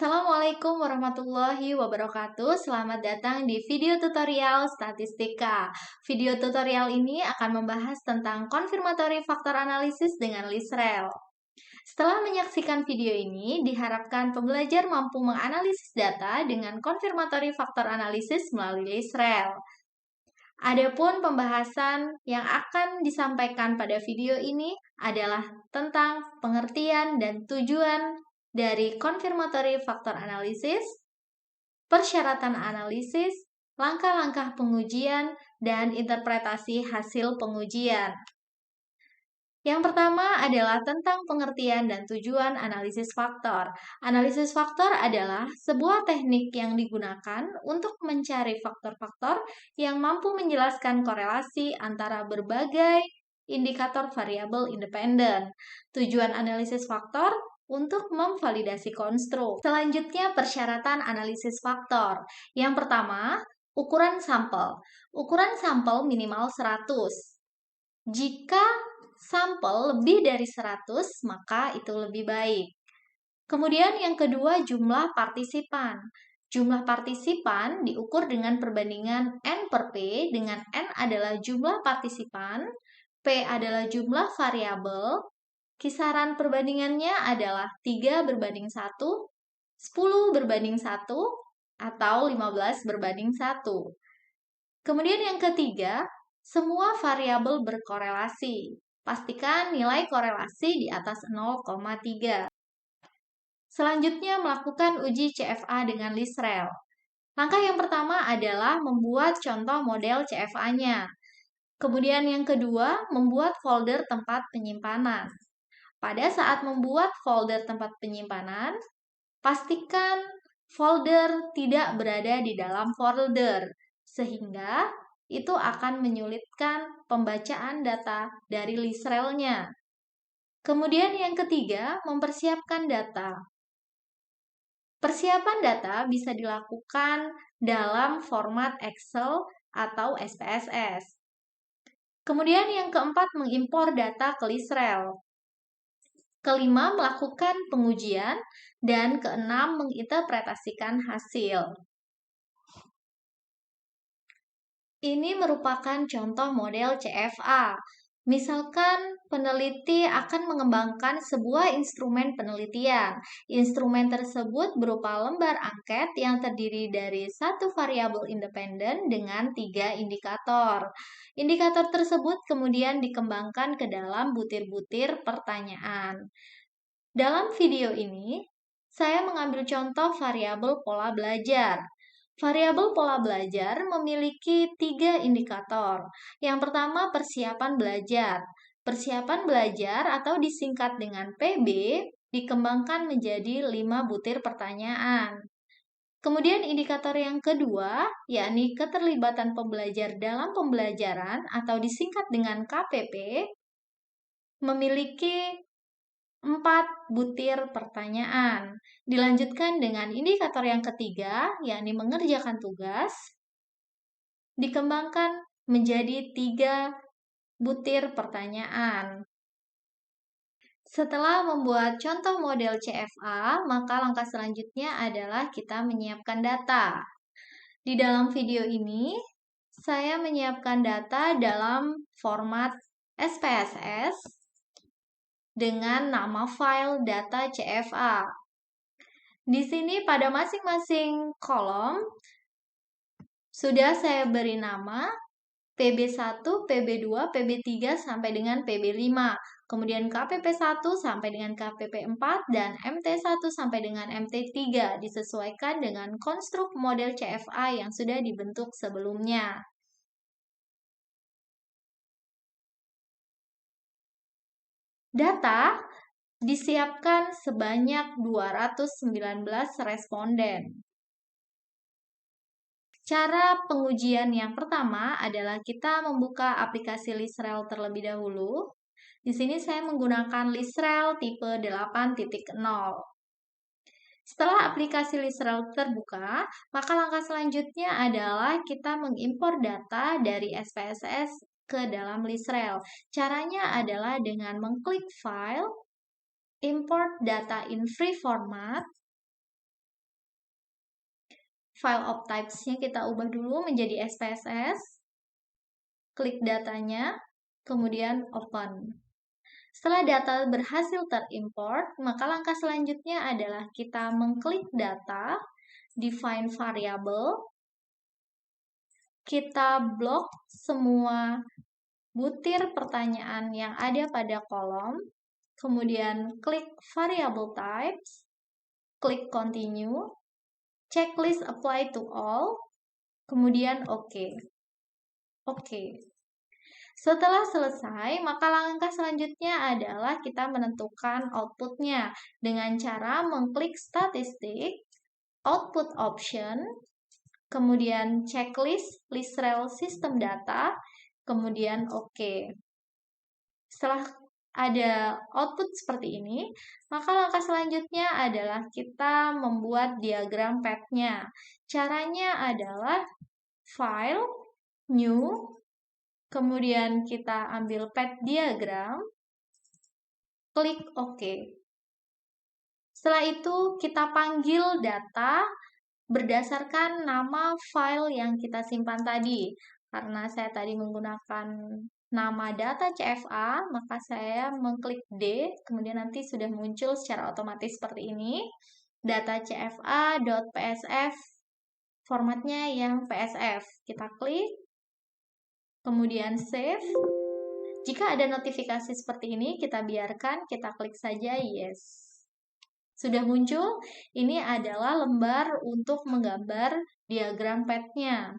Assalamualaikum warahmatullahi wabarakatuh. Selamat datang di video tutorial statistika. Video tutorial ini akan membahas tentang konfirmatory faktor analisis dengan LISREL. Setelah menyaksikan video ini, diharapkan pembelajar mampu menganalisis data dengan konfirmatory faktor analisis melalui LISREL. Adapun pembahasan yang akan disampaikan pada video ini adalah tentang pengertian dan tujuan dari confirmatory factor analysis, persyaratan analisis, langkah-langkah pengujian, dan interpretasi hasil pengujian. Yang pertama adalah tentang pengertian dan tujuan analisis faktor. Analisis faktor adalah sebuah teknik yang digunakan untuk mencari faktor-faktor yang mampu menjelaskan korelasi antara berbagai indikator variabel independen. Tujuan analisis faktor untuk memvalidasi konstruk. Selanjutnya, persyaratan analisis faktor. Yang pertama, ukuran sampel. Ukuran sampel minimal 100. Jika sampel lebih dari 100, maka itu lebih baik. Kemudian yang kedua, jumlah partisipan. Jumlah partisipan diukur dengan perbandingan N per P, dengan N adalah jumlah partisipan, P adalah jumlah variabel, kisaran perbandingannya adalah 3:1, 10:1, atau 15:1. Kemudian yang ketiga, semua variabel berkorelasi. Pastikan nilai korelasi di atas 0,3. Selanjutnya, melakukan uji CFA dengan LISREL. Langkah yang pertama adalah membuat contoh model CFA-nya. Kemudian yang kedua, membuat folder tempat penyimpanan. Pada saat membuat folder tempat penyimpanan, pastikan folder tidak berada di dalam folder, sehingga itu akan menyulitkan pembacaan data dari LISREL-nya. Kemudian yang ketiga, mempersiapkan data. Persiapan data bisa dilakukan dalam format Excel atau SPSS. Kemudian yang keempat, mengimpor data ke LISREL. Kelima, melakukan pengujian. Dan keenam, menginterpretasikan hasil. Ini merupakan contoh model CFA. Misalkan peneliti akan mengembangkan sebuah instrumen penelitian. Instrumen tersebut berupa lembar angket yang terdiri dari satu variabel independen dengan 3 indikator. Indikator tersebut kemudian dikembangkan ke dalam butir-butir pertanyaan. Dalam video ini, saya mengambil contoh variabel pola belajar. Variabel pola belajar memiliki 3 indikator. Yang pertama, persiapan belajar. Persiapan belajar atau disingkat dengan PB dikembangkan menjadi 5 butir pertanyaan. Kemudian indikator yang kedua, yakni keterlibatan pembelajar dalam pembelajaran atau disingkat dengan KPP, memiliki 4 butir pertanyaan. Dilanjutkan dengan indikator yang ketiga, yakni mengerjakan tugas, dikembangkan menjadi 3 butir pertanyaan. Setelah membuat contoh model CFA, maka langkah selanjutnya adalah kita menyiapkan data. Di dalam video ini, saya menyiapkan data dalam format SPSS dengan nama file data CFA. Di sini pada masing-masing kolom sudah saya beri nama PB1, PB2, PB3 sampai dengan PB5. Kemudian KPP1 sampai dengan KPP4 dan MT1 sampai dengan MT3 disesuaikan dengan konstruk model CFA yang sudah dibentuk sebelumnya. Data disiapkan sebanyak 219 responden. Cara pengujian yang pertama adalah kita membuka aplikasi LISREL terlebih dahulu. Di sini saya menggunakan LISREL tipe 8.0. Setelah aplikasi LISREL terbuka, maka langkah selanjutnya adalah kita mengimpor data dari SPSS ke dalam LISREL. Caranya adalah dengan mengklik File, Import Data in Free Format, File of types-nya kita ubah dulu menjadi SPSS. Klik datanya, kemudian open. Setelah data berhasil terimport, maka langkah selanjutnya adalah kita mengklik data, define variable, kita blok semua butir pertanyaan yang ada pada kolom, kemudian klik variable types, klik continue, checklist apply to all, kemudian OK. Setelah selesai, maka langkah selanjutnya adalah kita menentukan outputnya dengan cara mengklik statistik, output option, kemudian checklist, LISREL system data, kemudian OK. Setelah ada output seperti ini, maka langkah selanjutnya adalah kita membuat diagram path-nya. Caranya adalah File, New, kemudian kita ambil path diagram, klik OK. Setelah itu kita panggil data berdasarkan nama file yang kita simpan tadi. Karena saya tadi menggunakan nama data CFA, maka saya mengklik D, kemudian nanti sudah muncul secara otomatis seperti ini. Data CFA.psf, formatnya yang PSF. Kita klik, kemudian save. Jika ada notifikasi seperti ini, kita biarkan, kita klik saja yes. Sudah muncul, ini adalah lembar untuk menggambar diagram path-nya.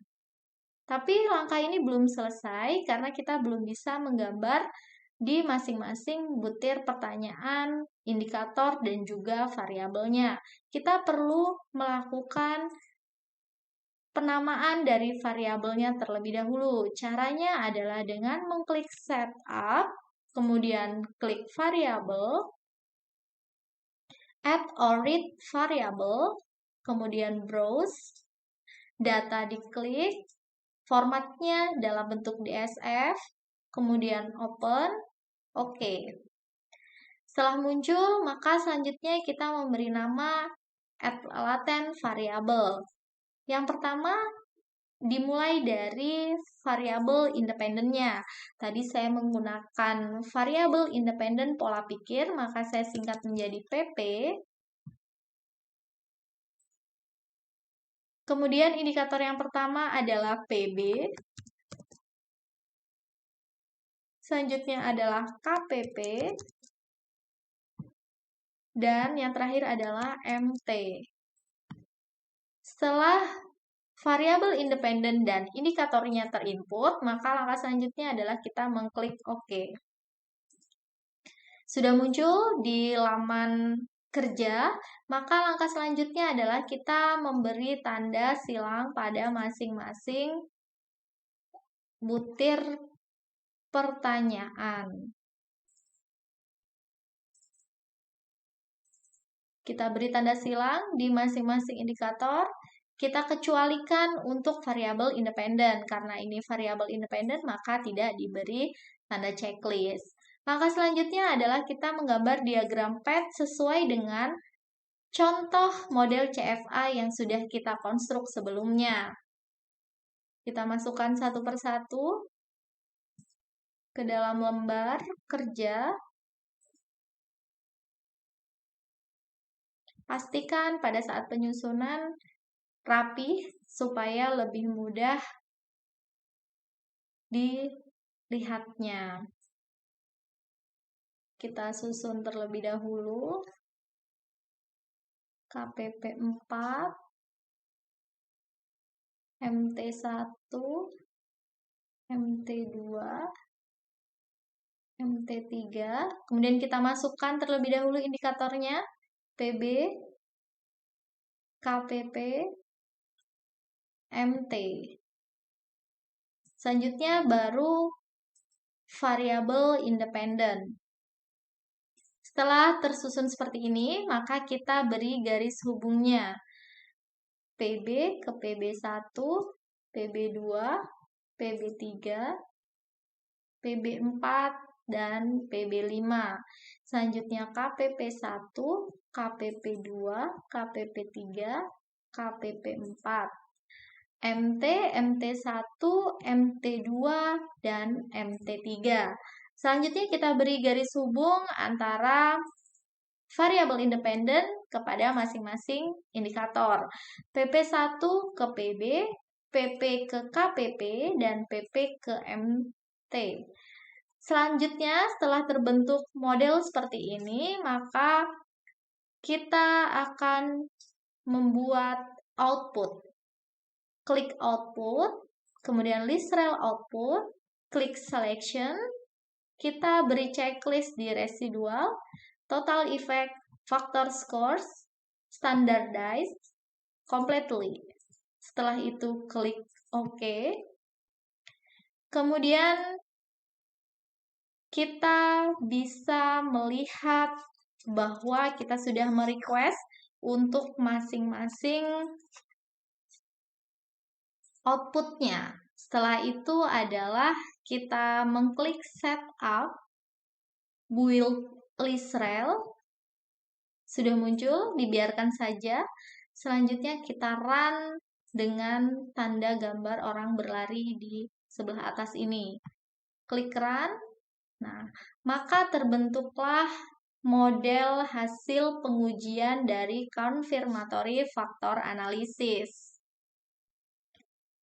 Tapi langkah ini belum selesai karena kita belum bisa menggambar di masing-masing butir pertanyaan, indikator, dan juga variabelnya. Kita perlu melakukan penamaan dari variabelnya terlebih dahulu. Caranya adalah dengan mengklik setup, kemudian klik variabel, add or read variable, kemudian browse, data diklik, formatnya dalam bentuk DSF, kemudian open, OK. Setelah muncul, maka selanjutnya kita memberi nama add latent variable. Yang pertama, dimulai dari variabel independennya. Tadi saya menggunakan variabel independen pola pikir, maka saya singkat menjadi PP. Kemudian indikator yang pertama adalah PB. Selanjutnya adalah KPP. Dan yang terakhir adalah MT. Setelah variabel independen dan indikatornya terinput, maka langkah selanjutnya adalah kita mengklik OK. Sudah muncul di laman kerja, maka langkah selanjutnya adalah kita memberi tanda silang pada masing-masing butir pertanyaan. Kita beri tanda silang di masing-masing indikator. Kita kecualikan untuk variabel independen. Karena ini variabel independen, maka tidak diberi tanda checklist. Langkah selanjutnya adalah kita menggambar diagram path sesuai dengan contoh model CFA yang sudah kita konstruk sebelumnya. Kita masukkan satu persatu ke dalam lembar kerja. Pastikan pada saat penyusunan rapih supaya lebih mudah dilihatnya. Kita susun terlebih dahulu KPP 4, MT1, MT2, MT3. Kemudian kita masukkan terlebih dahulu indikatornya PB, KPP, MT. Selanjutnya baru variabel independen. Setelah tersusun seperti ini, maka kita beri garis hubungnya. PB ke PB1, PB2, PB3, PB4, dan PB5. Selanjutnya KPP1, KPP2, KPP3, KPP 4, MT, MT1, MT2, dan MT3. Selanjutnya kita beri garis hubung antara variabel independen kepada masing-masing indikator. PP1 ke PB, PP ke KPP, dan PP ke MT. Selanjutnya, setelah terbentuk model seperti ini, maka kita akan membuat output. Klik output, kemudian list rel output, klik selection, kita beri checklist di residual, total effect, factor scores, standardized, completely. Setelah itu klik OK. Kemudian kita bisa melihat bahwa kita sudah merequest untuk masing-masing outputnya. Setelah itu adalah kita mengklik setup, build list rel, sudah muncul, dibiarkan saja. Selanjutnya kita run dengan tanda gambar orang berlari di sebelah atas ini. Klik run. Nah, maka terbentuklah model hasil pengujian dari confirmatory factor analysis.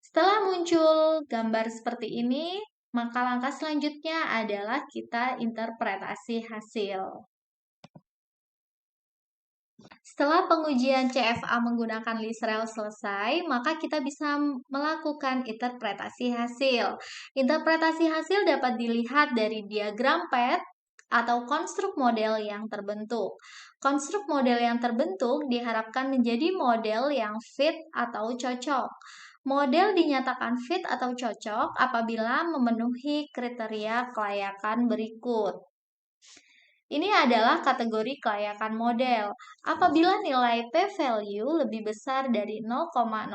Setelah muncul gambar seperti ini, maka langkah selanjutnya adalah kita interpretasi hasil. Setelah pengujian CFA menggunakan list rel selesai, maka kita bisa melakukan interpretasi hasil. Interpretasi hasil dapat dilihat dari diagram PET atau konstruk model yang terbentuk. Konstruk model yang terbentuk diharapkan menjadi model yang fit atau cocok. Model dinyatakan fit atau cocok apabila memenuhi kriteria kelayakan berikut. Ini adalah kategori kelayakan model. Apabila nilai p-value lebih besar dari 0,05,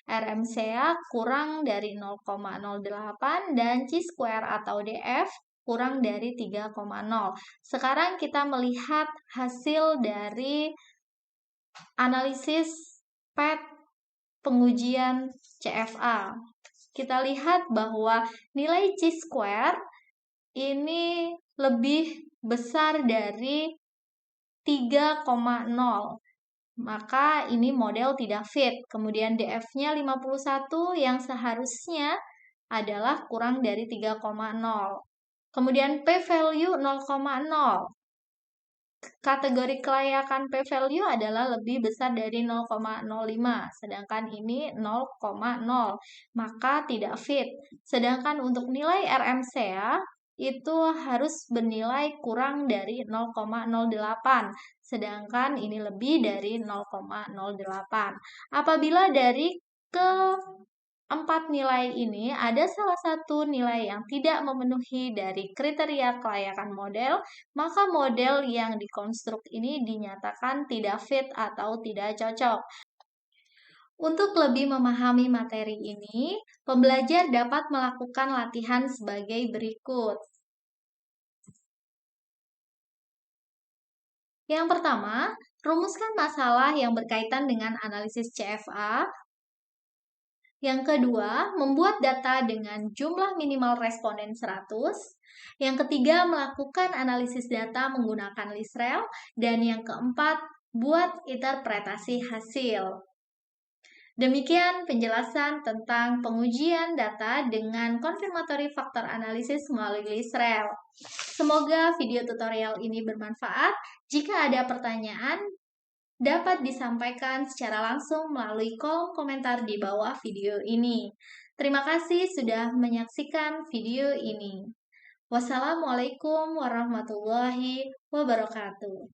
RMCA kurang dari 0,08, dan chi-square atau DF kurang dari 3,0. Sekarang kita melihat hasil dari analisis PET pengujian CFA. Kita lihat bahwa nilai chi-square ini lebih besar dari 3,0. Maka ini model tidak fit. Kemudian DF-nya 51 yang seharusnya adalah kurang dari 3,0. Kemudian p-value 0,0. Kategori kelayakan p-value adalah lebih besar dari 0,05, sedangkan ini 0,0, maka tidak fit. Sedangkan untuk nilai RMCA itu harus bernilai kurang dari 0,08, sedangkan ini lebih dari 0,08. Apabila dari keempat nilai ini ada salah satu nilai yang tidak memenuhi dari kriteria kelayakan model, maka model yang dikonstruk ini dinyatakan tidak fit atau tidak cocok. Untuk lebih memahami materi ini, pembelajar dapat melakukan latihan sebagai berikut. Yang pertama, rumuskan masalah yang berkaitan dengan analisis CFA. Yang kedua, membuat data dengan jumlah minimal responden 100. Yang ketiga, melakukan analisis data menggunakan list rel. Dan yang keempat, buat interpretasi hasil. Demikian penjelasan tentang pengujian data dengan confirmatory factor analysis melalui list rel. Semoga video tutorial ini bermanfaat. Jika ada pertanyaan, dapat disampaikan secara langsung melalui kolom komentar di bawah video ini. Terima kasih sudah menyaksikan video ini. Wassalamualaikum warahmatullahi wabarakatuh.